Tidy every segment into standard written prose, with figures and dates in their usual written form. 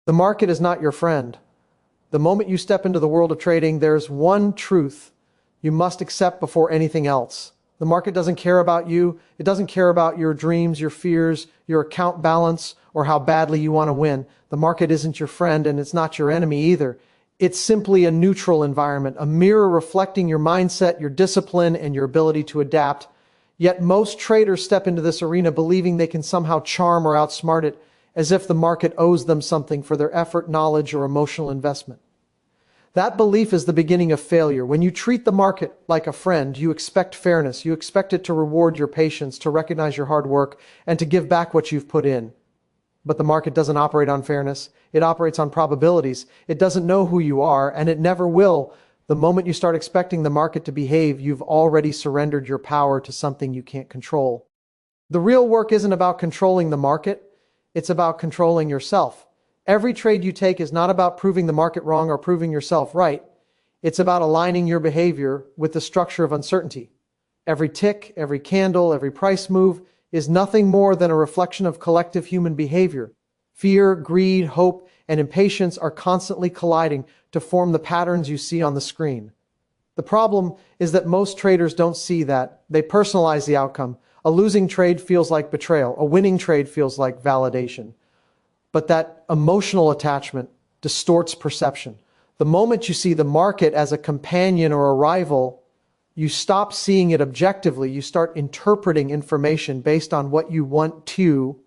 The market is not your friend. The moment you step into the world of trading, there's one truth you must accept before anything else. The market doesn't care about you. It doesn't care about your dreams, your fears, your account balance, or how badly you want to win. The market isn't your friend, and it's not your enemy either. It's simply a neutral environment, a mirror reflecting your mindset, your discipline, and your ability to adapt. Yet most traders step into this arena believing they can somehow charm or outsmart it, as if the market owes them something for their effort, knowledge, or emotional investment. That belief is the beginning of failure. When you treat the market like a friend, you expect fairness. You expect it to reward your patience, to recognize your hard work, and to give back what you've put in. But the market doesn't operate on fairness. It operates on probabilities. It doesn't know who you are, and it never will. The moment you start expecting the market to behave, you've already surrendered your power to something you can't control. The real work isn't about controlling the market. It's about controlling yourself. Every trade you take is not about proving the market wrong or proving yourself right. It's about aligning your behavior with the structure of uncertainty. Every tick, every candle, every price move is nothing more than a reflection of collective human behavior. Fear, greed, hope, and impatience are constantly colliding to form the patterns you see on the screen. The problem is that most traders don't see that. They personalize the outcome. A losing trade feels like betrayal. A winning trade feels like validation. But that emotional attachment distorts perception. The moment you see the market as a companion or a rival, you stop seeing it objectively. You start interpreting information based on what you want to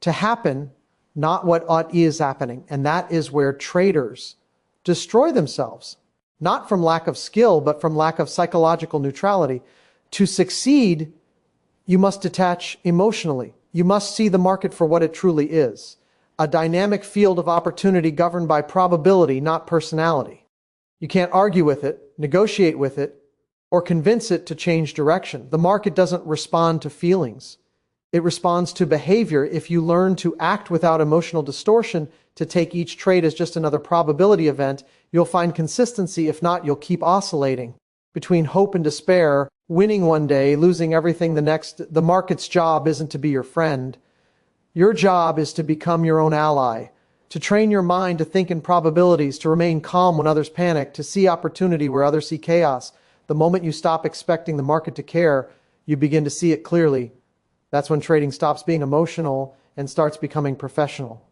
happen, not what is happening. And that is where traders destroy themselves, not from lack of skill, but from lack of psychological neutrality. To succeed, you must detach emotionally. You must see the market for what it truly is. A dynamic field of opportunity governed by probability, not personality. You can't argue with it, negotiate with it, or convince it to change direction. The market doesn't respond to feelings. It responds to behavior. If you learn to act without emotional distortion, to take each trade as just another probability event, you'll find consistency. If not, you'll keep oscillating between hope and despair, winning one day, losing everything the next. The market's job isn't to be your friend. Your job is to become your own ally, to train your mind to think in probabilities, to remain calm when others panic, to see opportunity where others see chaos. The moment you stop expecting the market to care, you begin to see it clearly. That's when trading stops being emotional and starts becoming professional.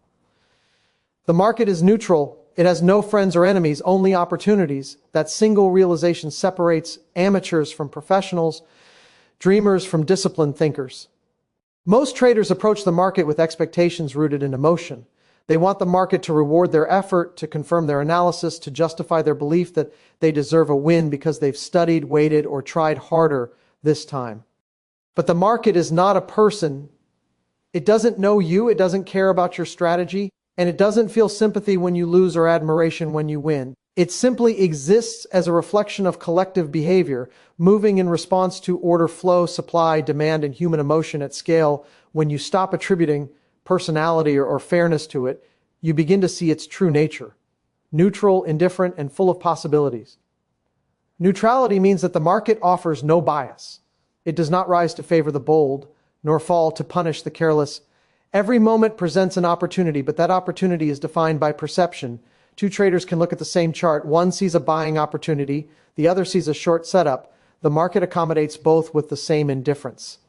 The market is neutral. It has no friends or enemies, only opportunities. That single realization separates amateurs from professionals, dreamers from disciplined thinkers. Most traders approach the market with expectations rooted in emotion. They want the market to reward their effort, to confirm their analysis, to justify their belief that they deserve a win because they've studied, waited, or tried harder this time. But the market is not a person. It doesn't know you, it doesn't care about your strategy, and it doesn't feel sympathy when you lose or admiration when you win. It simply exists as a reflection of collective behavior, moving in response to order, flow, supply, demand, and human emotion at scale. When you stop attributing personality or fairness to it, you begin to see its true nature: neutral, indifferent, and full of possibilities. Neutrality means that the market offers no bias. It does not rise to favor the bold, nor fall to punish the careless. Every moment presents an opportunity, but that opportunity is defined by perception. Two traders can look at the same chart. One sees a buying opportunity, the other sees a short setup. The market accommodates both with the same indifference.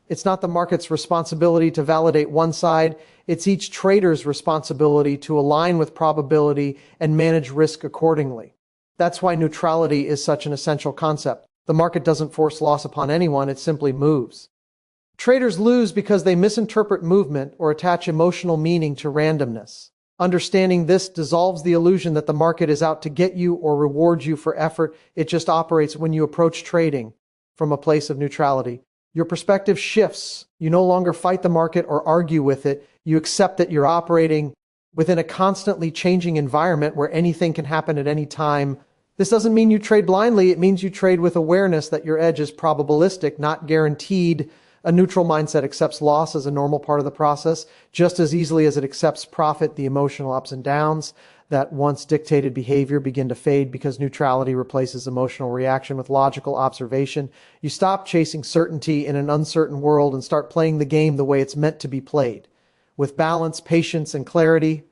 It's not the market's responsibility to validate one side. It's each trader's responsibility to align with probability and manage risk accordingly. That's why neutrality is such an essential concept. The market doesn't force loss upon anyone, it simply moves. Traders lose because they misinterpret movement or attach emotional meaning to randomness. Understanding this dissolves the illusion that the market is out to get you or reward you for effort. It just operates. When you approach trading from a place of neutrality, your perspective shifts. You no longer fight the market or argue with it. You accept that you're operating within a constantly changing environment where anything can happen at any time. This doesn't mean you trade blindly. It means you trade with awareness that your edge is probabilistic, not guaranteed. A neutral mindset accepts loss as a normal part of the process, just as easily as it accepts profit. The emotional ups and downs that once dictated behavior begin to fade because neutrality replaces emotional reaction with logical observation. You stop chasing certainty in an uncertain world and start playing the game the way it's meant to be played, with balance, patience, and clarity.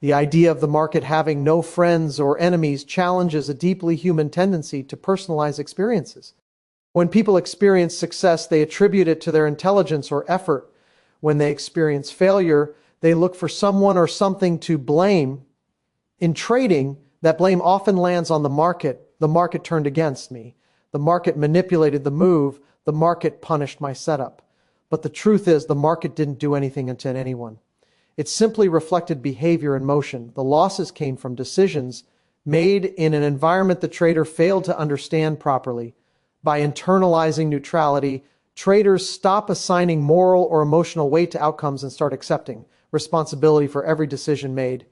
The idea of the market having no friends or enemies challenges a deeply human tendency to personalize experiences. When people experience success, they attribute it to their intelligence or effort. When they experience failure, they look for someone or something to blame. In trading, that blame often lands on the market. The market turned against me. The market manipulated the move. The market punished my setup. But the truth is, the market didn't do anything to anyone. It simply reflected behavior and motion. The losses came from decisions made in an environment the trader failed to understand properly. By internalizing neutrality, traders stop assigning moral or emotional weight to outcomes and start accepting responsibility for every decision made.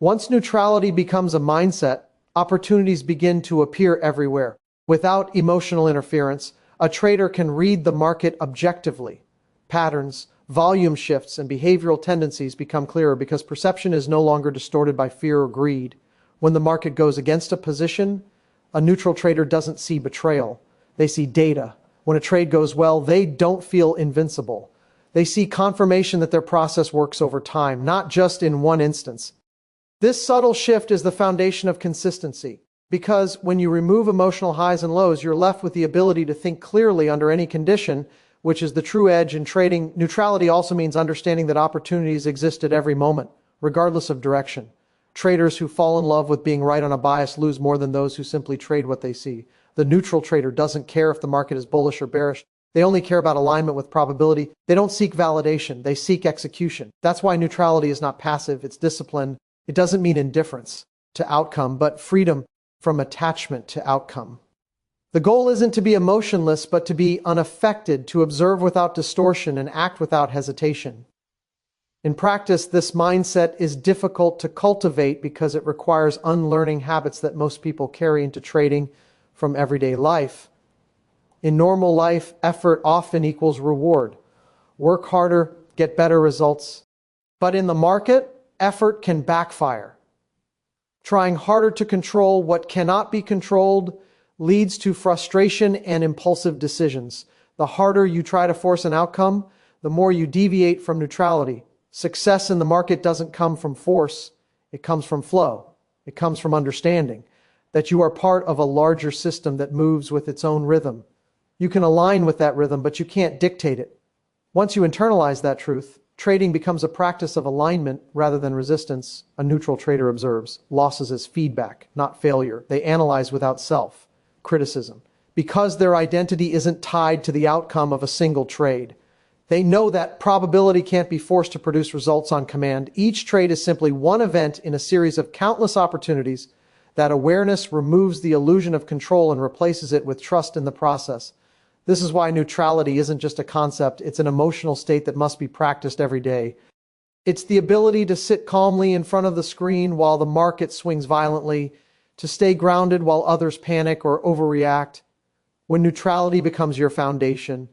Once neutrality becomes a mindset, opportunities begin to appear everywhere. Without emotional interference, a trader can read the market objectively. Patterns, volume shifts, and behavioral tendencies become clearer because perception is no longer distorted by fear or greed. When the market goes against a position, a neutral trader doesn't see betrayal. They see data. When a trade goes well, they don't feel invincible. They see confirmation that their process works over time, not just in one instance. This subtle shift is the foundation of consistency, because when you remove emotional highs and lows, you're left with the ability to think clearly under any condition, which is the true edge in trading. Neutrality also means understanding that opportunities exist at every moment, regardless of direction. Traders who fall in love with being right on a bias lose more than those who simply trade what they see. The neutral trader doesn't care if the market is bullish or bearish. They only care about alignment with probability. They don't seek validation. They seek execution. That's why neutrality is not passive. It's discipline. It doesn't mean indifference to outcome, but freedom from attachment to outcome. The goal isn't to be emotionless, but to be unaffected, to observe without distortion and act without hesitation. In practice, this mindset is difficult to cultivate because it requires unlearning habits that most people carry into trading from everyday life. In normal life, effort often equals reward. Work harder, get better results. But in the market, effort can backfire. Trying harder to control what cannot be controlled leads to frustration and impulsive decisions. The harder you try to force an outcome, the more you deviate from neutrality. Success in the market doesn't come from force. It comes from flow. It comes from understanding that you are part of a larger system that moves with its own rhythm. You can align with that rhythm, but you can't dictate it. Once you internalize that truth, trading becomes a practice of alignment rather than resistance. A neutral trader observes losses as feedback, not failure. They analyze without self-criticism because their identity isn't tied to the outcome of a single trade. They know that probability can't be forced to produce results on command. Each trade is simply one event in a series of countless opportunities. That awareness removes the illusion of control and replaces it with trust in the process. This is why neutrality isn't just a concept, it's an emotional state that must be practiced every day. It's the ability to sit calmly in front of the screen while the market swings violently, to stay grounded while others panic or overreact. When neutrality becomes your foundation,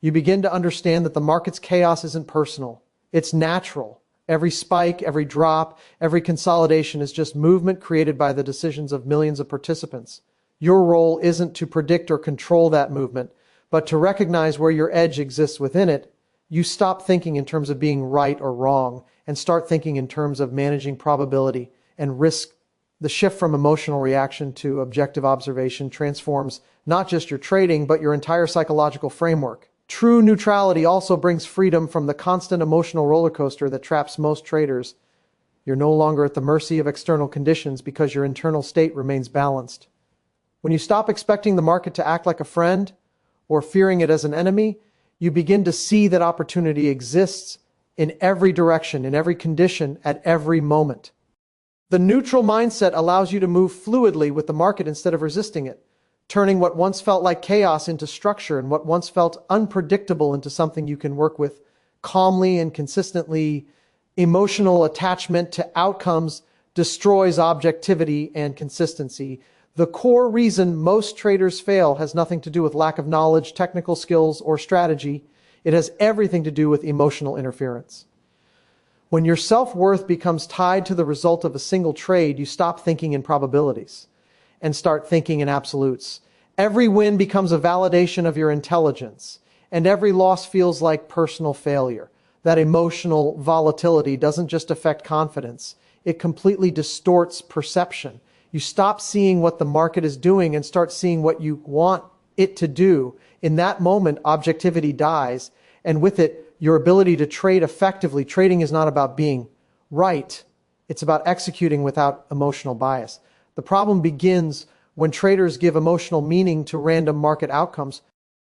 you begin to understand that the market's chaos isn't personal. It's natural. Every spike, every drop, every consolidation is just movement created by the decisions of millions of participants. Your role isn't to predict or control that movement, but to recognize where your edge exists within it. You stop thinking in terms of being right or wrong and start thinking in terms of managing probability and risk. The shift from emotional reaction to objective observation transforms not just your trading, but your entire psychological framework. True neutrality also brings freedom from the constant emotional roller coaster that traps most traders. You're no longer at the mercy of external conditions because your internal state remains balanced. When you stop expecting the market to act like a friend or fearing it as an enemy, you begin to see that opportunity exists in every direction, in every condition, at every moment. The neutral mindset allows you to move fluidly with the market instead of resisting it, turning what once felt like chaos into structure and what once felt unpredictable into something you can work with calmly and consistently. Emotional attachment to outcomes destroys objectivity and consistency. The core reason most traders fail has nothing to do with lack of knowledge, technical skills, or strategy. It has everything to do with emotional interference. When your self-worth becomes tied to the result of a single trade, you stop thinking in probabilities and start thinking in absolutes. Every win becomes a validation of your intelligence, and every loss feels like personal failure. That emotional volatility doesn't just affect confidence, it completely distorts perception. You stop seeing what the market is doing and start seeing what you want it to do. In that moment, objectivity dies, and with it, your ability to trade effectively. Trading is not about being right. It's about executing without emotional bias. The problem begins when traders give emotional meaning to random market outcomes.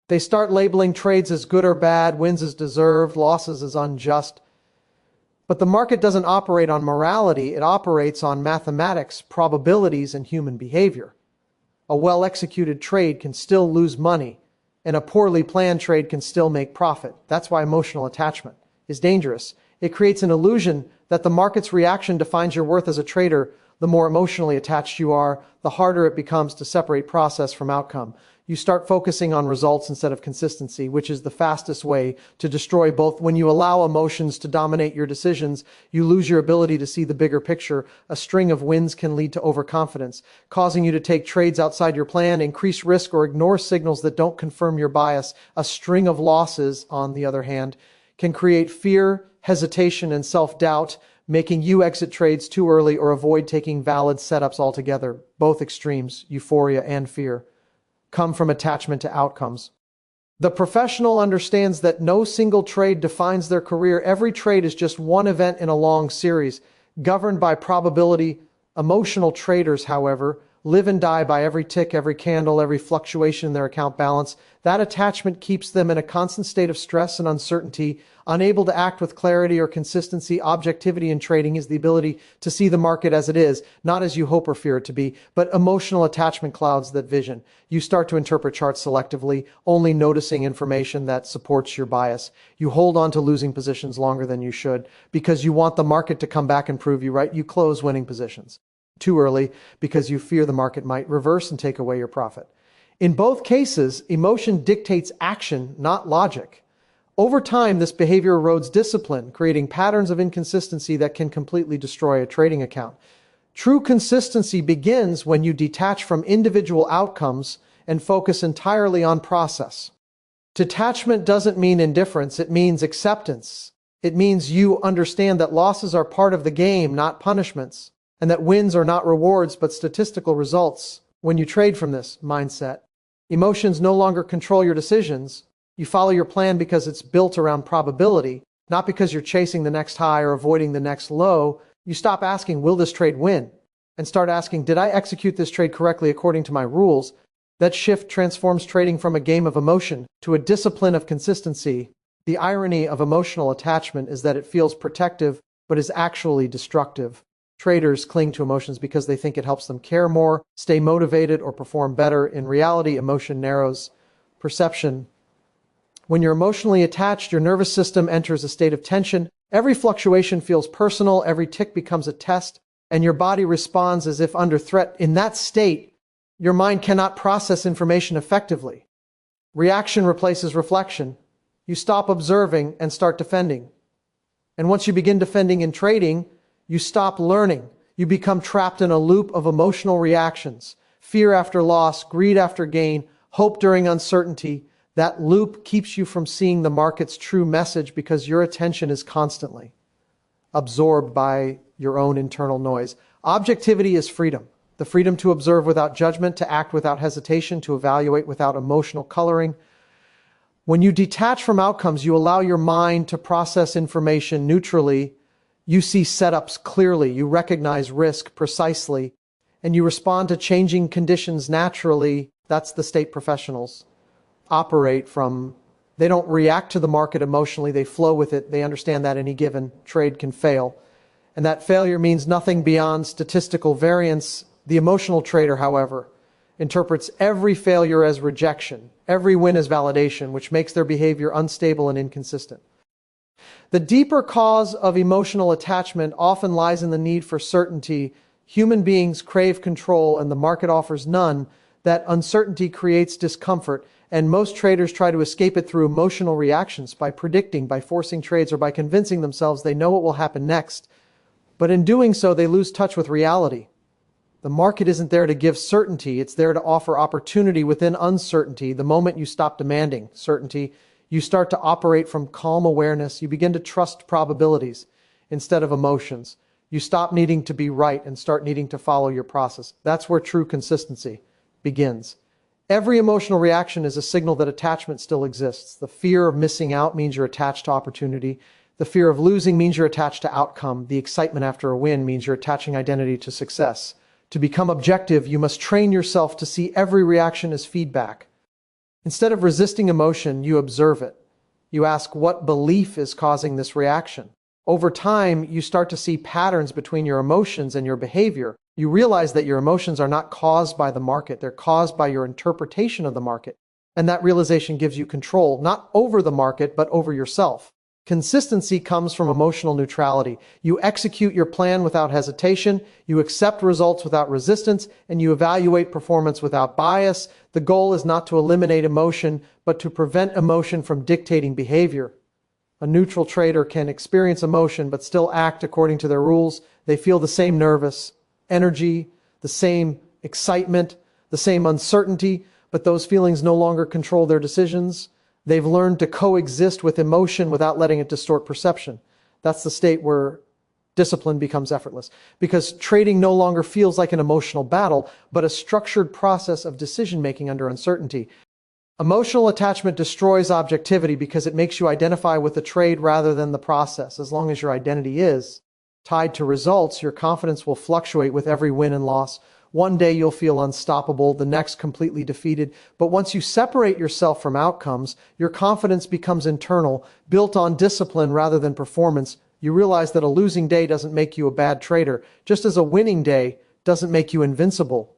They start labeling trades as good or bad, wins as deserved, losses as unjust. But the market doesn't operate on morality, it operates on mathematics, probabilities, and human behavior. A well-executed trade can still lose money, and a poorly planned trade can still make profit. That's why emotional attachment is dangerous. It creates an illusion that the market's reaction defines your worth as a trader. The more emotionally attached you are, the harder it becomes to separate process from outcome. You start focusing on results instead of consistency, which is the fastest way to destroy both. When you allow emotions to dominate your decisions, you lose your ability to see the bigger picture. A string of wins can lead to overconfidence, causing you to take trades outside your plan, increase risk, or ignore signals that don't confirm your bias. A string of losses, on the other hand, can create fear, hesitation, and self-doubt, making you exit trades too early or avoid taking valid setups altogether. Both extremes, euphoria and fear, come from attachment to outcomes. The professional understands that no single trade defines their career. Every trade is just one event in a long series, governed by probability. Emotional traders, however, live and die by every tick, every candle, every fluctuation in their account balance. That attachment keeps them in a constant state of stress and uncertainty, unable to act with clarity or consistency. Objectivity in trading is the ability to see the market as it is, not as you hope or fear it to be, but emotional attachment clouds that vision. You start to interpret charts selectively, only noticing information that supports your bias. You hold on to losing positions longer than you should because you want the market to come back and prove you right. You close winning positions too early because you fear the market might reverse and take away your profit. In both cases, emotion dictates action, not logic. Over time, this behavior erodes discipline, creating patterns of inconsistency that can completely destroy a trading account. True consistency begins when you detach from individual outcomes and focus entirely on process. Detachment doesn't mean indifference, it means acceptance. It means you understand that losses are part of the game, not punishments, and that wins are not rewards but statistical results. When you trade from this mindset, emotions no longer control your decisions. You follow your plan because it's built around probability, not because you're chasing the next high or avoiding the next low. You stop asking, will this trade win? And start asking, did I execute this trade correctly according to my rules? That shift transforms trading from a game of emotion to a discipline of consistency. The irony of emotional attachment is that it feels protective, but is actually destructive. Traders cling to emotions because they think it helps them care more, stay motivated, or perform better. In reality, emotion narrows perception. When you're emotionally attached, your nervous system enters a state of tension. Every fluctuation feels personal, every tick becomes a test, and your body responds as if under threat. In that state, your mind cannot process information effectively. Reaction replaces reflection. You stop observing and start defending. And once you begin defending in trading, you stop learning. You become trapped in a loop of emotional reactions. Fear after loss, greed after gain, hope during uncertainty. That loop keeps you from seeing the market's true message because your attention is constantly absorbed by your own internal noise. Objectivity is freedom. The freedom to observe without judgment, to act without hesitation, to evaluate without emotional coloring. When you detach from outcomes, you allow your mind to process information neutrally. You see setups clearly, you recognize risk precisely, and you respond to changing conditions naturally. That's the state professionals operate from. They don't react to the market emotionally, they flow with it. They understand that any given trade can fail, and that failure means nothing beyond statistical variance. The emotional trader, however, interprets every failure as rejection, every win as validation, which makes their behavior unstable and inconsistent. The deeper cause of emotional attachment often lies in the need for certainty. Human beings crave control, and the market offers none. That uncertainty creates discomfort, and most traders try to escape it through emotional reactions, by predicting, by forcing trades, or by convincing themselves they know what will happen next. But in doing so, they lose touch with reality. The market isn't there to give certainty, it's there to offer opportunity within uncertainty. The moment you stop demanding certainty, you start to operate from calm awareness. You begin to trust probabilities instead of emotions. You stop needing to be right and start needing to follow your process. That's where true consistency begins. Every emotional reaction is a signal that attachment still exists. The fear of missing out means you're attached to opportunity. The fear of losing means you're attached to outcome. The excitement after a win means you're attaching identity to success. To become objective, you must train yourself to see every reaction as feedback. Instead of resisting emotion, you observe it. You ask, what belief is causing this reaction? Over time, you start to see patterns between your emotions and your behavior. You realize that your emotions are not caused by the market, they're caused by your interpretation of the market. And that realization gives you control, not over the market, but over yourself. Consistency comes from emotional neutrality. You execute your plan without hesitation, you accept results without resistance, and you evaluate performance without bias. The goal is not to eliminate emotion, but to prevent emotion from dictating behavior. A neutral trader can experience emotion but still act according to their rules. They feel the same nervous energy, the same excitement, the same uncertainty, but those feelings no longer control their decisions. They've learned to coexist with emotion without letting it distort perception. That's the state where discipline becomes effortless, because trading no longer feels like an emotional battle, but a structured process of decision-making under uncertainty. Emotional attachment destroys objectivity because it makes you identify with the trade rather than the process. As long as your identity is tied to results, your confidence will fluctuate with every win and loss. One day you'll feel unstoppable, the next completely defeated. But once you separate yourself from outcomes, your confidence becomes internal, built on discipline rather than performance. You realize that a losing day doesn't make you a bad trader, just as a winning day doesn't make you invincible.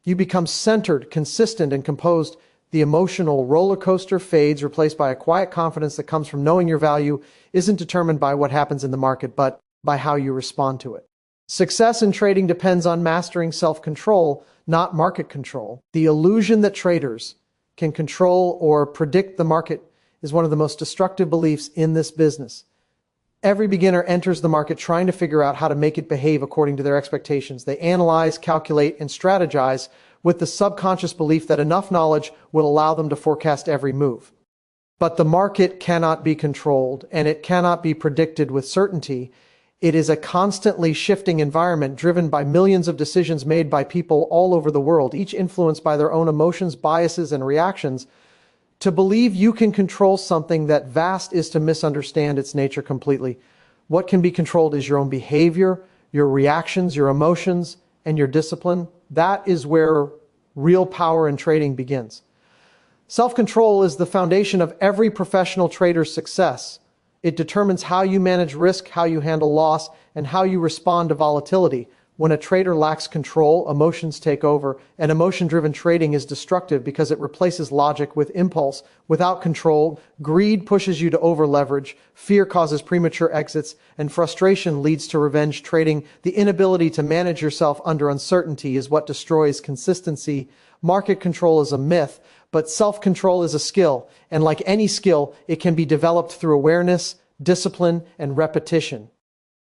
You become centered, consistent, and composed. The emotional roller coaster fades, replaced by a quiet confidence that comes from knowing your value isn't determined by what happens in the market, but by how you respond to it. Success in trading depends on mastering self-control, not market control. The illusion that traders can control or predict the market is one of the most destructive beliefs in this business. Every beginner enters the market trying to figure out how to make it behave according to their expectations. They analyze, calculate, and strategize with the subconscious belief that enough knowledge will allow them to forecast every move. But the market cannot be controlled, and it cannot be predicted with certainty. It is a constantly shifting environment driven by millions of decisions made by people all over the world, each influenced by their own emotions, biases, and reactions. To believe you can control something that vast is to misunderstand its nature completely. What can be controlled is your own behavior, your reactions, your emotions, and your discipline. That is where real power in trading begins. Self-control is the foundation of every professional trader's success. It determines how you manage risk, how you handle loss, and how you respond to volatility. When a trader lacks control, emotions take over, and emotion-driven trading is destructive because it replaces logic with impulse. Without control, greed pushes you to over-leverage, fear causes premature exits, and frustration leads to revenge trading. The inability to manage yourself under uncertainty is what destroys consistency. Market control is a myth, but self-control is a skill, and like any skill, it can be developed through awareness, discipline, and repetition.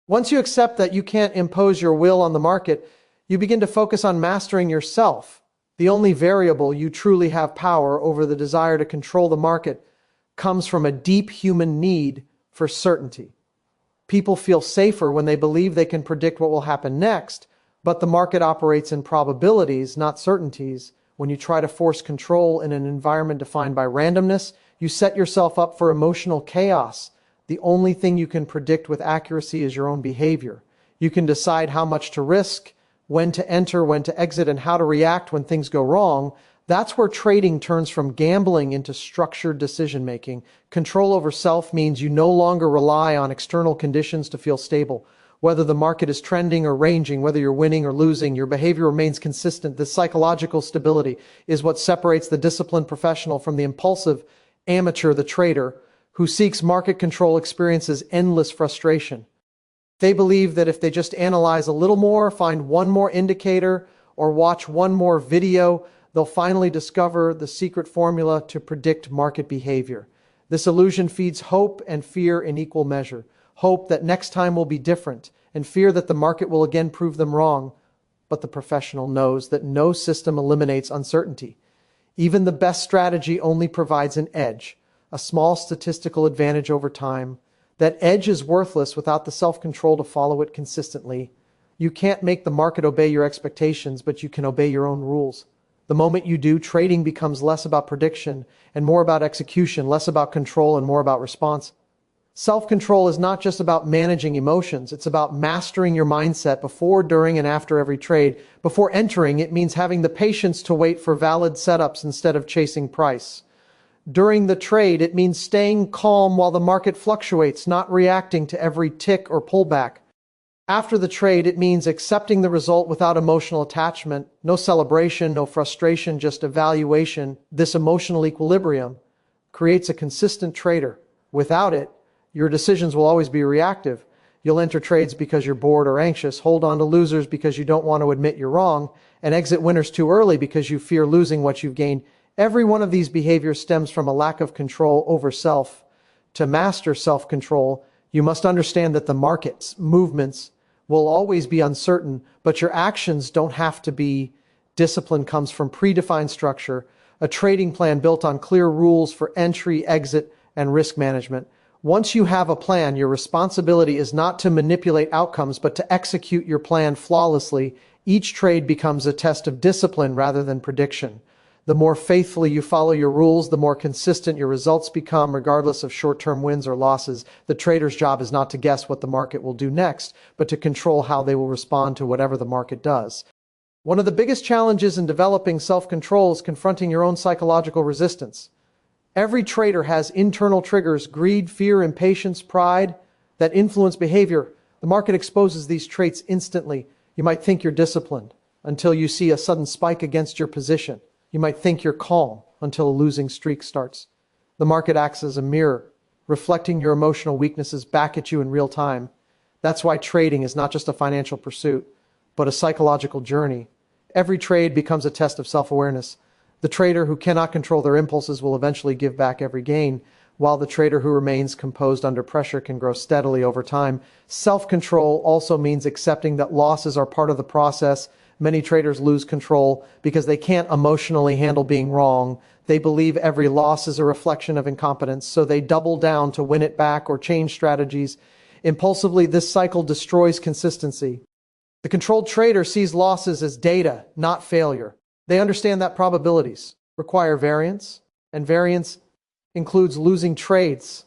Once you accept that you can't impose your will on the market, you begin to focus on mastering yourself. The only variable you truly have power over, the desire to control the market, comes from a deep human need for certainty. People feel safer when they believe they can predict what will happen next, but the market operates in probabilities, not certainties. When you try to force control in an environment defined by randomness, you set yourself up for emotional chaos. The only thing you can predict with accuracy is your own behavior. You can decide how much to risk, when to enter, when to exit, and how to react when things go wrong. That's where trading turns from gambling into structured decision-making. Control over self means you no longer rely on external conditions to feel stable. Whether the market is trending or ranging, whether you're winning or losing, your behavior remains consistent. This psychological stability is what separates the disciplined professional from the impulsive amateur, the trader, who seeks market control experiences endless frustration. They believe that if they just analyze a little more, find one more indicator, or watch one more video, they'll finally discover the secret formula to predict market behavior. This illusion feeds hope and fear in equal measure. Hope that next time will be different, and fear that the market will again prove them wrong. But the professional knows that no system eliminates uncertainty. Even the best strategy only provides an edge, a small statistical advantage over time. That edge is worthless without the self-control to follow it consistently. You can't make the market obey your expectations, but you can obey your own rules. The moment you do, trading becomes less about prediction and more about execution, less about control and more about response. Self-control is not just about managing emotions. It's about mastering your mindset before, during, and after every trade. Before entering, it means having the patience to wait for valid setups instead of chasing price. During the trade, it means staying calm while the market fluctuates, not reacting to every tick or pullback. After the trade, it means accepting the result without emotional attachment, no celebration, no frustration, just evaluation. This emotional equilibrium creates a consistent trader. Without it, your decisions will always be reactive. You'll enter trades because you're bored or anxious, hold on to losers because you don't want to admit you're wrong, and exit winners too early because you fear losing what you've gained. Every one of these behaviors stems from a lack of control over self. To master self-control, you must understand that the market's movements will always be uncertain, but your actions don't have to be. Discipline comes from predefined structure, a trading plan built on clear rules for entry, exit, and risk management. Once you have a plan, your responsibility is not to manipulate outcomes, but to execute your plan flawlessly. Each trade becomes a test of discipline rather than prediction. The more faithfully you follow your rules, the more consistent your results become, regardless of short-term wins or losses. The trader's job is not to guess what the market will do next, but to control how they will respond to whatever the market does. One of the biggest challenges in developing self-control is confronting your own psychological resistance. Every trader has internal triggers, greed, fear, impatience, pride, that influence behavior. The market exposes these traits instantly. You might think you're disciplined until you see a sudden spike against your position. You might think you're calm until a losing streak starts. The market acts as a mirror, reflecting your emotional weaknesses back at you in real time. That's why trading is not just a financial pursuit, but a psychological journey. Every trade becomes a test of self-awareness. The trader who cannot control their impulses will eventually give back every gain, while the trader who remains composed under pressure can grow steadily over time. Self-control also means accepting that losses are part of the process. Many traders lose control because they can't emotionally handle being wrong. They believe every loss is a reflection of incompetence, so they double down to win it back or change strategies. Impulsively, this cycle destroys consistency. The controlled trader sees losses as data, not failure. They understand that probabilities require variance, and variance includes losing trades.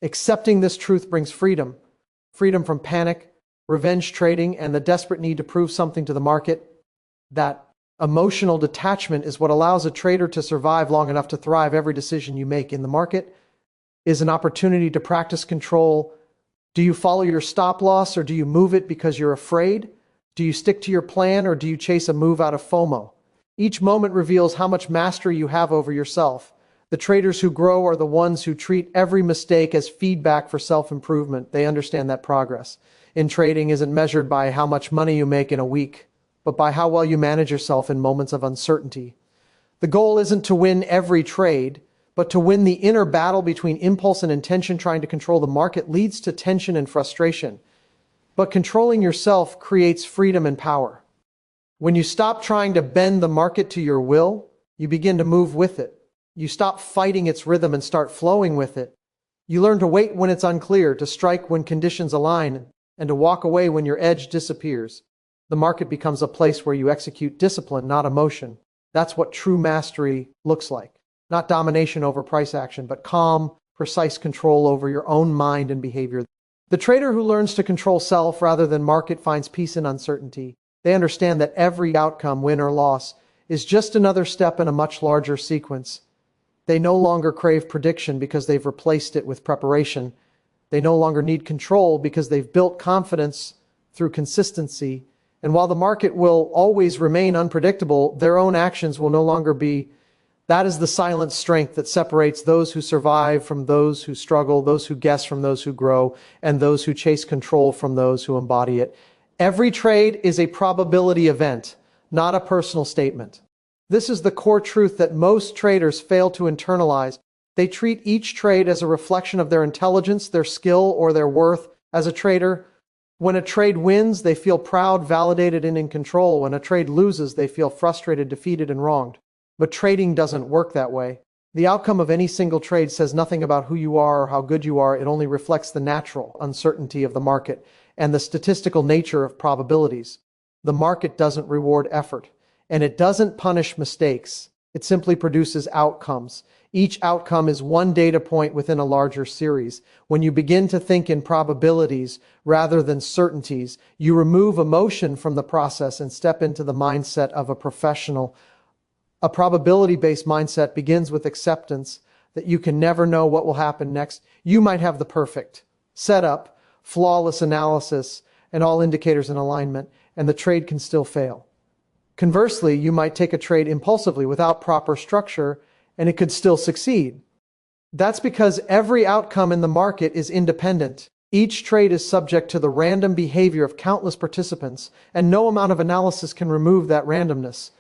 Accepting this truth brings freedom. Freedom from panic, revenge trading, and the desperate need to prove something to the market. That emotional detachment is what allows a trader to survive long enough to thrive. Every decision you make in the market is an opportunity to practice control. Do you follow your stop loss, or do you move it because you're afraid? Do you stick to your plan, or do you chase a move out of FOMO? Each moment reveals how much mastery you have over yourself. The traders who grow are the ones who treat every mistake as feedback for self-improvement. They understand that progress in trading isn't measured by how much money you make in a week, but by how well you manage yourself in moments of uncertainty. The goal isn't to win every trade, but to win the inner battle between impulse and intention. Trying to control the market leads to tension and frustration, but controlling yourself creates freedom and power. When you stop trying to bend the market to your will, you begin to move with it. You stop fighting its rhythm and start flowing with it. You learn to wait when it's unclear, to strike when conditions align, and to walk away when your edge disappears. The market becomes a place where you execute discipline, not emotion. That's what true mastery looks like. Not domination over price action, but calm, precise control over your own mind and behavior. The trader who learns to control self rather than market finds peace in uncertainty. They understand that every outcome, win or loss, is just another step in a much larger sequence. They no longer crave prediction because they've replaced it with preparation. They no longer need control because they've built confidence through consistency. And while the market will always remain unpredictable, their own actions will no longer be. That is the silent strength that separates those who survive from those who struggle, those who guess from those who grow, and those who chase control from those who embody it. Every trade is a probability event, not a personal statement. This is the core truth that most traders fail to internalize. They treat each trade as a reflection of their intelligence, their skill, or their worth. As a trader, when a trade wins, they feel proud, validated, and in control. When a trade loses, they feel frustrated, defeated, and wronged. But trading doesn't work that way. The outcome of any single trade says nothing about who you are or how good you are. It only reflects the natural uncertainty of the market and the statistical nature of probabilities. The market doesn't reward effort, and it doesn't punish mistakes. It simply produces outcomes. Each outcome is one data point within a larger series. When you begin to think in probabilities rather than certainties, you remove emotion from the process and step into the mindset of a professional. A probability-based mindset begins with acceptance that you can never know what will happen next. You might have the perfect setup, flawless analysis, and all indicators in alignment, and the trade can still fail. Conversely, you might take a trade impulsively without proper structure, and it could still succeed. That's because every outcome in the market is independent. Each trade is subject to the random behavior of countless participants, and no amount of analysis can remove that randomness.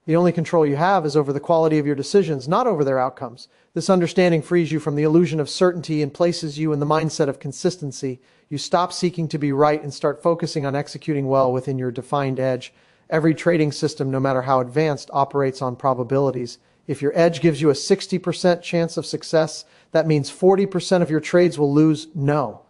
The only control you have is over the quality of your decisions, not over their outcomes. This understanding frees you from the illusion of certainty and places you in the mindset of consistency. You stop seeking to be right and start focusing on executing well within your defined edge. Every trading system, no matter how advanced, operates on probabilities. If your edge gives you a 60% chance of success, that means 40% of your trades will lose. No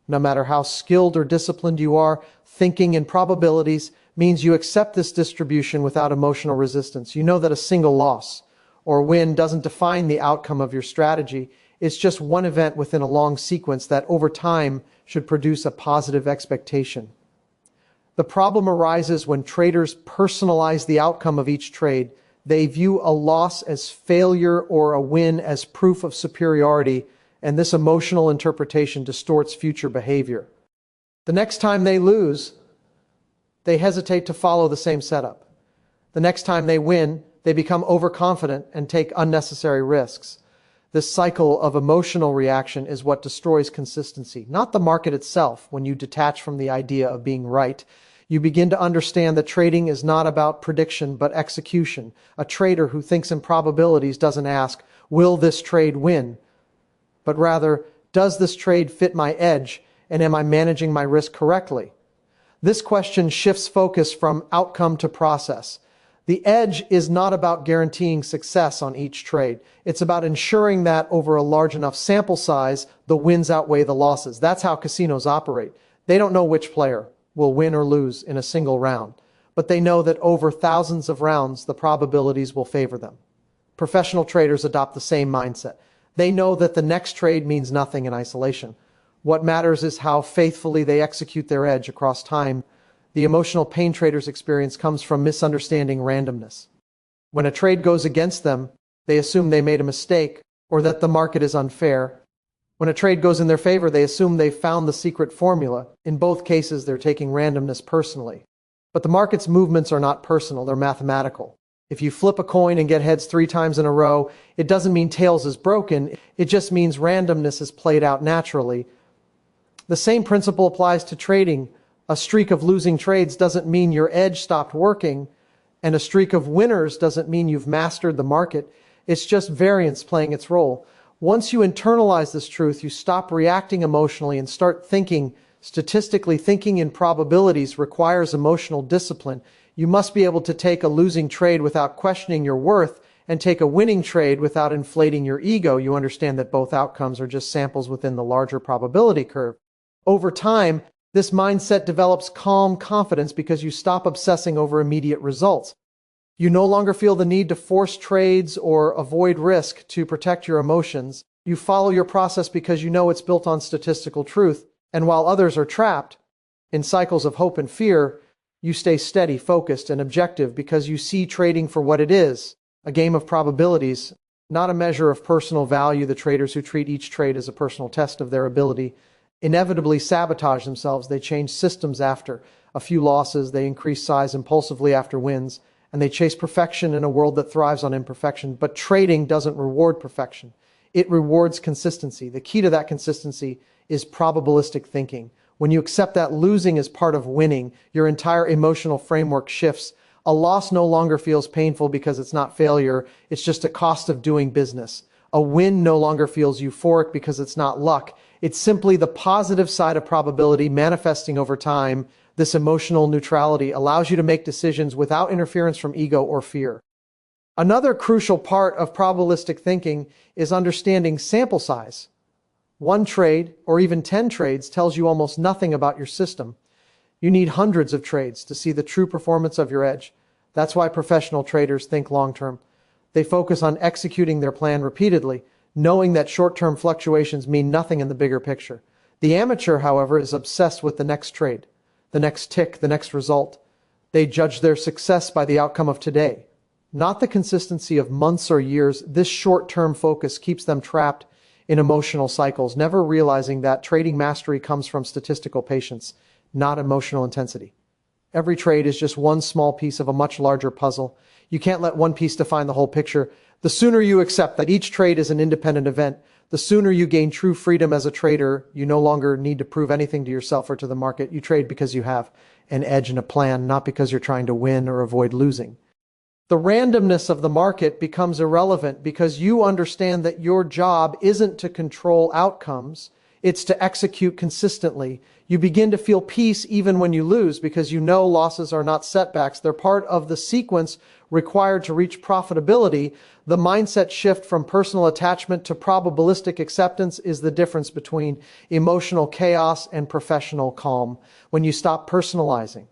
matter how skilled or disciplined you are, thinking in probabilities means you accept this distribution without emotional resistance. You know that a single loss or win doesn't define the outcome of your strategy. It's just one event within a long sequence that over time should produce a positive expectation. The problem arises when traders personalize the outcome of each trade. They view a loss as failure or a win as proof of superiority, and this emotional interpretation distorts future behavior. The next time they lose, they hesitate to follow the same setup. The next time they win, they become overconfident and take unnecessary risks. This cycle of emotional reaction is what destroys consistency, not the market itself. When you detach from the idea of being right, you begin to understand that trading is not about prediction but execution. A trader who thinks in probabilities doesn't ask, will this trade win? But rather, does this trade fit my edge, and am I managing my risk correctly? This question shifts focus from outcome to process. The edge is not about guaranteeing success on each trade. It's about ensuring that over a large enough sample size, the wins outweigh the losses. That's how casinos operate. They don't know which player will win or lose in a single round, but they know that over thousands of rounds, the probabilities will favor them. Professional traders adopt the same mindset. They know that the next trade means nothing in isolation. What matters is how faithfully they execute their edge across time. The emotional pain traders experience comes from misunderstanding randomness. When a trade goes against them, they assume they made a mistake or that the market is unfair. When a trade goes in their favor, they assume they've found the secret formula. In both cases, they're taking randomness personally. But the market's movements are not personal, they're mathematical. If you flip a coin and get heads 3 times in a row, it doesn't mean tails is broken, it just means randomness is played out naturally. The same principle applies to trading. A streak of losing trades doesn't mean your edge stopped working, and a streak of winners doesn't mean you've mastered the market. It's just variance playing its role. Once you internalize this truth, you stop reacting emotionally and start thinking. Statistically, thinking in probabilities requires emotional discipline. You must be able to take a losing trade without questioning your worth and take a winning trade without inflating your ego. You understand that both outcomes are just samples within the larger probability curve. Over time, this mindset develops calm confidence because you stop obsessing over immediate results. You no longer feel the need to force trades or avoid risk to protect your emotions. You follow your process because you know it's built on statistical truth. And while others are trapped in cycles of hope and fear, you stay steady, focused, and objective because you see trading for what it is, a game of probabilities, not a measure of personal value. The traders who treat each trade as a personal test of their ability inevitably sabotage themselves. They change systems after a few losses, they increase size impulsively after wins, and they chase perfection in a world that thrives on imperfection. But trading doesn't reward perfection. It rewards consistency. The key to that consistency is probabilistic thinking. When you accept that losing is part of winning, your entire emotional framework shifts. A loss no longer feels painful because it's not failure, it's just a cost of doing business. A win no longer feels euphoric because it's not luck. It's simply the positive side of probability manifesting over time. This emotional neutrality allows you to make decisions without interference from ego or fear. Another crucial part of probabilistic thinking is understanding sample size. One trade, or even 10 trades, tells you almost nothing about your system. You need hundreds of trades to see the true performance of your edge. That's why professional traders think long-term. They focus on executing their plan repeatedly, knowing that short-term fluctuations mean nothing in the bigger picture. The amateur, however, is obsessed with the next trade, the next tick, the next result. They judge their success by the outcome of today, not the consistency of months or years. This short-term focus keeps them trapped in emotional cycles, never realizing that trading mastery comes from statistical patience, not emotional intensity. Every trade is just one small piece of a much larger puzzle. You can't let one piece define the whole picture. The sooner you accept that each trade is an independent event, the sooner you gain true freedom as a trader. You no longer need to prove anything to yourself or to the market. You trade because you have an edge and a plan, not because you're trying to win or avoid losing. The randomness of the market becomes irrelevant because you understand that your job isn't to control outcomes, it's to execute consistently. You begin to feel peace even when you lose because you know losses are not setbacks. They're part of the sequence required to reach profitability. The mindset shift from personal attachment to probabilistic acceptance is the difference between emotional chaos and professional calm. When you stop personalizing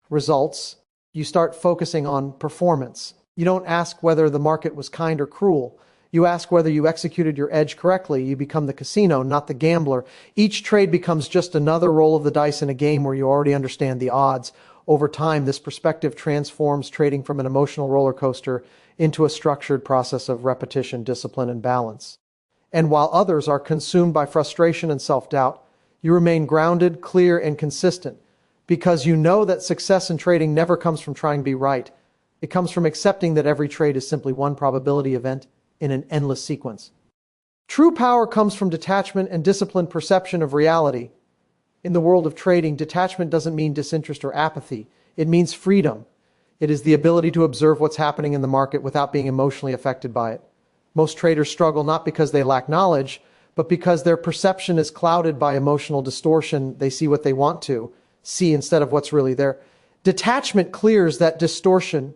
results, you start focusing on performance. You don't ask whether the market was kind or cruel. You ask whether you executed your edge correctly. You become the casino, not the gambler. Each trade becomes just another roll of the dice in a game where you already understand the odds. Over time, this perspective transforms trading from an emotional roller coaster into a structured process of repetition, discipline, and balance. And while others are consumed by frustration and self-doubt, you remain grounded, clear, and consistent because you know that success in trading never comes from trying to be right. It comes from accepting that every trade is simply one probability event in an endless sequence. True power comes from detachment and disciplined perception of reality. In the world of trading, detachment doesn't mean disinterest or apathy. It means freedom. It is the ability to observe what's happening in the market without being emotionally affected by it. Most traders struggle not because they lack knowledge, but because their perception is clouded by emotional distortion. They see what they want to see instead of what's really there. Detachment clears that distortion.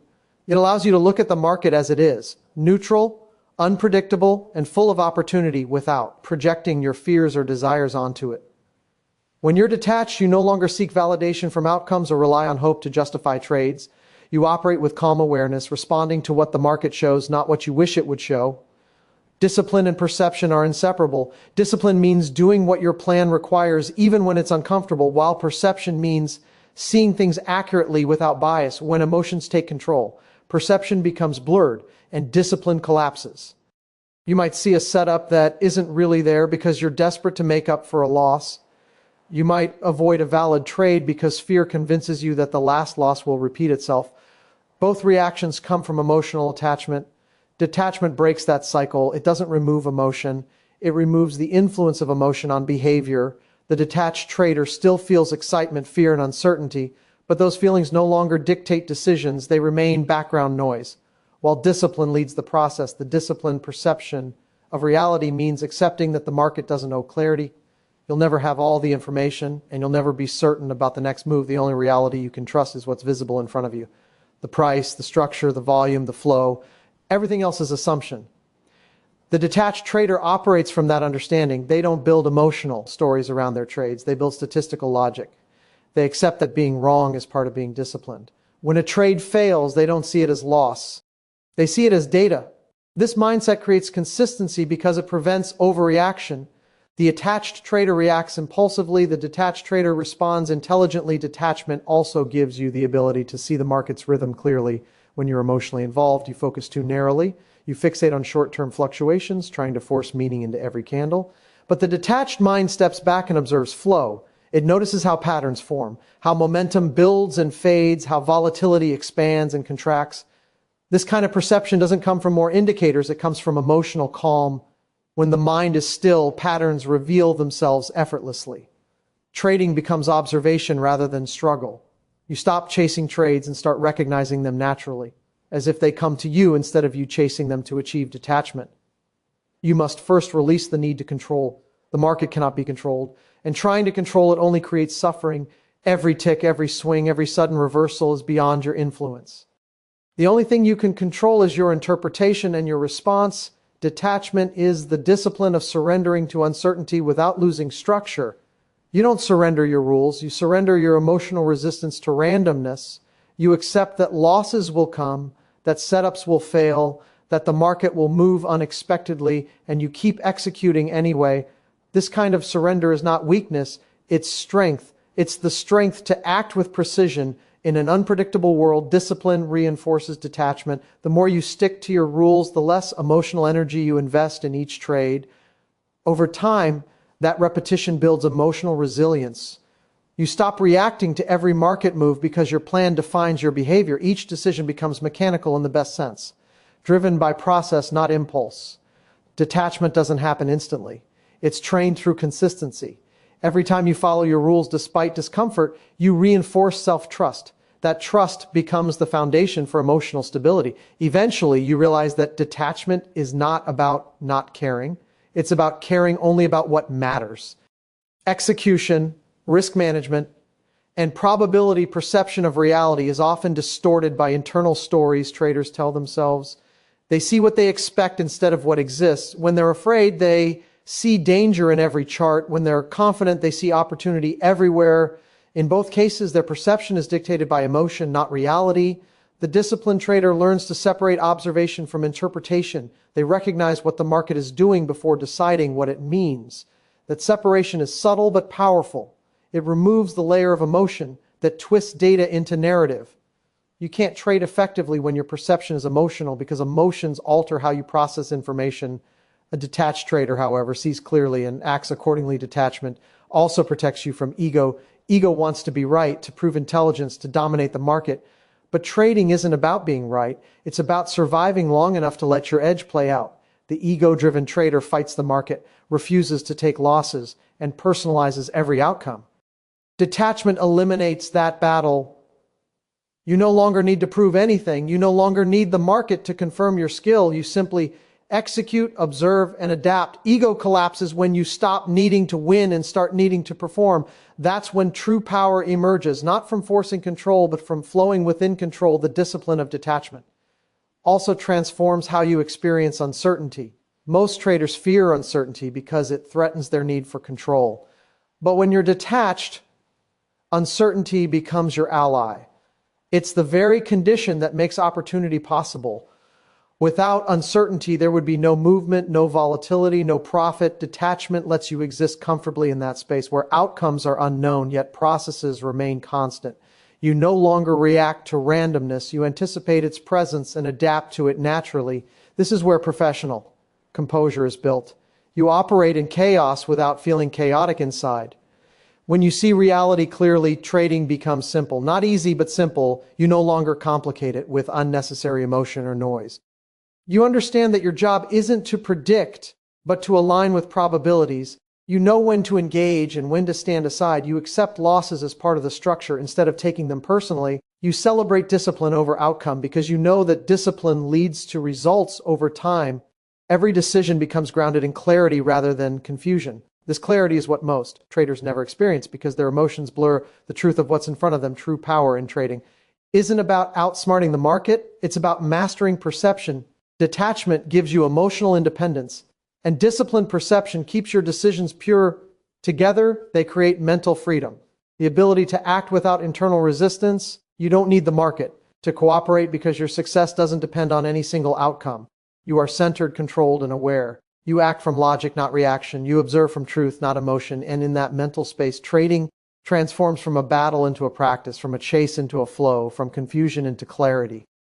It allows you to look at the market as it is, neutral, unpredictable, and full of opportunity without projecting your fears or desires onto it. When you're detached, you no longer seek validation from outcomes or rely on hope to justify trades. You operate with calm awareness, responding to what the market shows, not what you wish it would show. Discipline and perception are inseparable. Discipline means doing what your plan requires even when it's uncomfortable, while perception means seeing things accurately without bias. When emotions take control, perception becomes blurred and discipline collapses. You might see a setup that isn't really there because you're desperate to make up for a loss. You might avoid a valid trade because fear convinces you that the last loss will repeat itself. Both reactions come from emotional attachment. Detachment breaks that cycle. It doesn't remove emotion. It removes the influence of emotion on behavior. The detached trader still feels excitement, fear, and uncertainty, but those feelings no longer dictate decisions. They remain background noise. While discipline leads the process, the disciplined perception of reality means accepting that the market doesn't know clarity. You'll never have all the information, and you'll never be certain about the next move. The only reality you can trust is what's visible in front of you. The price, the structure, the volume, the flow. Everything else is assumption. The detached trader operates from that understanding. They don't build emotional stories around their trades. They build statistical logic. They accept that being wrong is part of being disciplined. When a trade fails, they don't see it as loss. They see it as data. This mindset creates consistency because it prevents overreaction. The attached trader reacts impulsively. The detached trader responds intelligently. Detachment also gives you the ability to see the market's rhythm clearly. When you're emotionally involved, you focus too narrowly. You fixate on short-term fluctuations, trying to force meaning into every candle. But the detached mind steps back and observes flow. It notices how patterns form, how momentum builds and fades, how volatility expands and contracts. This kind of perception doesn't come from more indicators. It comes from emotional calm. When the mind is still, patterns reveal themselves effortlessly. Trading becomes observation rather than struggle. You stop chasing trades and start recognizing them naturally, as if they come to you instead of you chasing them to achieve detachment. You must first release the need to control. The market cannot be controlled, and trying to control it only creates suffering. Every tick, every swing, every sudden reversal is beyond your influence. The only thing you can control is your interpretation and your response. Detachment is the discipline of surrendering to uncertainty without losing structure. You don't surrender your rules, you surrender your emotional resistance to randomness. You accept that losses will come, that setups will fail, that the market will move unexpectedly, and you keep executing anyway. This kind of surrender is not weakness, it's strength. It's the strength to act with precision in an unpredictable world. Discipline reinforces detachment. The more you stick to your rules, the less emotional energy you invest in each trade. Over time, that repetition builds emotional resilience. You stop reacting to every market move because your plan defines your behavior. Each decision becomes mechanical in the best sense, driven by process, not impulse. Detachment doesn't happen instantly. It's trained through consistency. Every time you follow your rules despite discomfort, you reinforce self-trust. That trust becomes the foundation for emotional stability. Eventually, you realize that detachment is not about not caring. It's about caring only about what matters. Execution, risk management, and probability perception of reality is often distorted by internal stories traders tell themselves. They see what they expect instead of what exists. When they're afraid, they see danger in every chart. When they're confident, they see opportunity everywhere. In both cases, their perception is dictated by emotion, not reality. The disciplined trader learns to separate observation from interpretation. They recognize what the market is doing before deciding what it means. That separation is subtle but powerful. It removes the layer of emotion that twists data into narrative. You can't trade effectively when your perception is emotional because emotions alter how you process information. A detached trader, however, sees clearly and acts accordingly. Detachment also protects you from ego. Ego wants to be right, to prove intelligence, to dominate the market. But trading isn't about being right. It's about surviving long enough to let your edge play out. The ego-driven trader fights the market, refuses to take losses, and personalizes every outcome. Detachment eliminates that battle. You no longer need to prove anything. You no longer need the market to confirm your skill. You simply execute, observe, and adapt. Ego collapses when you stop needing to win and start needing to perform. That's when true power emerges, not from forcing control, but from flowing within control. The discipline of detachment also transforms how you experience uncertainty. Most traders fear uncertainty because it threatens their need for control. But when you're detached, uncertainty becomes your ally. It's the very condition that makes opportunity possible. Without uncertainty, there would be no movement, no volatility, no profit. Detachment lets you exist comfortably in that space where outcomes are unknown, yet processes remain constant. You no longer react to randomness. You anticipate its presence and adapt to it naturally. This is where professional composure is built. You operate in chaos without feeling chaotic inside. When you see reality clearly, trading becomes simple. Not easy, but simple. You no longer complicate it with unnecessary emotion or noise. You understand that your job isn't to predict, but to align with probabilities. You know when to engage and when to stand aside. You accept losses as part of the structure instead of taking them personally. You celebrate discipline over outcome because you know that discipline leads to results over time. Every decision becomes grounded in clarity rather than confusion. This clarity is what most traders never experience because their emotions blur the truth of what's in front of them. True power in trading isn't about outsmarting the market. It's about mastering perception. Detachment gives you emotional independence, and disciplined perception keeps your decisions pure. Together, they create mental freedom, the ability to act without internal resistance. You don't need the market to cooperate because your success doesn't depend on any single outcome. You are centered, controlled, and aware. You act from logic, not reaction. You observe from truth, not emotion. And in that mental space, trading transforms from a battle into a practice, from a chase into a flow, from confusion into clarity.